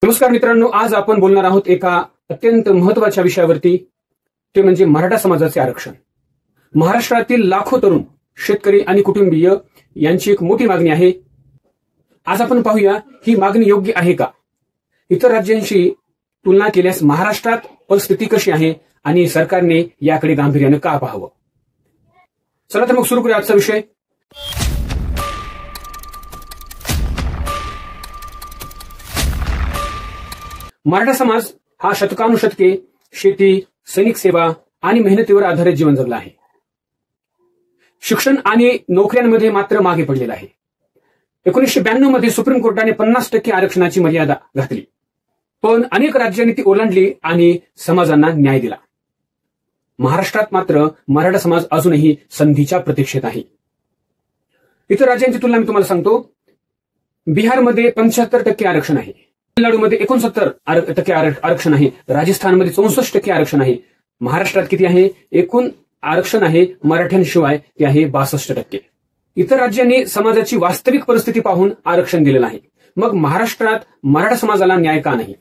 नमस्कार मित्रांनो, आज आपण बोलणार आहोत एका अत्यंत महत्त्वाच्या विषयावरती, ते म्हणजे मराठा समाजाचे आरक्षण। महाराष्ट्रातील लाखो तरुण शेतकरी आणि कुटुंबीय यांची एक मोठी मागणी आहे। आज आपण पाहूया ही मागणी योग्य आहे का, इतर राज्यांशी तुलना केल्यास महाराष्ट्रात परिस्थिती कशी आहे आणि सरकारने याकडे गांभीर्याने का पाहावं। चला तर मग सुरू करूया आजचा विषय। मराठा समाज हा शतकानुशतके शेती, सैनिक सेवा आणि मेहनतीवर आधारित जीवन जगला आहे। शिक्षण आणि नोकऱ्यांमध्ये मात्र मागे पडलेला आहे। 1992 मध्ये सुप्रीम कोर्टाने 50% आरक्षणाची मर्यादा घातली, पण अनेक राज्यांनी ती ओलांडली आणि समाजांना न्याय दिला। महाराष्ट्रात मात्र मराठा समाज अजूनही संधीच्या प्रतीक्षेत आहे। इतर राज्यांची तुलना मी तुम्हाला सांगतो। बिहारमध्ये 75% आरक्षण आहे, तमिळनाडूमध्ये 69% आरक्षण आहे, राजस्थानमध्ये 64% आरक्षण आहे। महाराष्ट्रात किती आहे? एकूण आरक्षण आहे मराठ्यांशिवाय ते आहे 62%। इतर राज्यांनी समाजाची वास्तविक परिस्थिती पाहून आरक्षण दिलेलं आहे, मग महाराष्ट्रात मराठा समाजाला न्याय का नाही?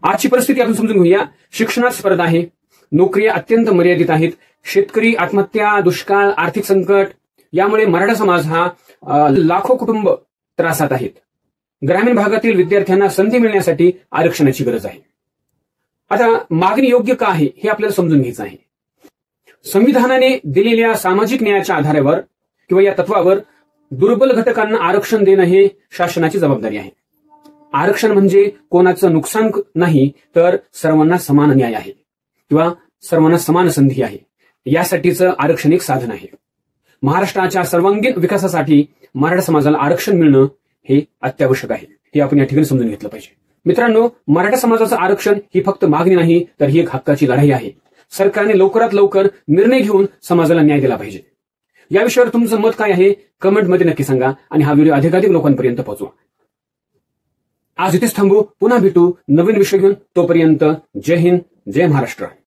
आजची परिस्थिती आपण समजून घेऊया। शिक्षणात स्पर्धा आहे, नोकऱ्या अत्यंत मर्यादित आहेत, शेतकरी आत्महत्या, दुष्काळ, आर्थिक संकट यामुळे मराठा समाज हा लाखो कुटुंब त्रासात आहेत। ग्रामीण भागातील विद्यार्थ्यांना संधी मिळण्यासाठी आरक्षणाची गरज आहे। आता मागणी योग्य का आहे हे आपल्याला समजून घ्यायचं आहे। संविधानाने दिलेल्या सामाजिक न्यायाच्या आधारावर किंवा या तत्वावर दुर्बल घटकांना आरक्षण देणं हे शासनाची जबाबदारी आहे। आरक्षण म्हणजे कोणाचं नुकसान नाही, तर सर्वांना समान न्याय आहे किंवा सर्वांना समान संधी आहे, यासाठीचं आरक्षण एक साधन आहे। महाराष्ट्राच्या सर्वांगीण विकासासाठी मराठा समाजाला आरक्षण मिळणं हे अत्यावश्यक आहे, हे आपण या ठिकाणी समजून घेतलं पाहिजे। मित्रांनो, मराठा समाजाचं आरक्षण ही फक्त मागणी नाही, तर ही एक हक्काची लढाई आहे। सरकारने लवकरात लवकर निर्णय घेऊन समाजाला न्याय दिला पाहिजे। या विषयावर तुमचं मत काय आहे कमेंटमध्ये नक्की सांगा आणि हा व्हिडिओ अधिकाधिक लोकांपर्यंत पोहोचवा। आज इथेच थांबू, पुन्हा भेटू नवीन विषय घेऊन। तोपर्यंत जय हिंद, जय महाराष्ट्र।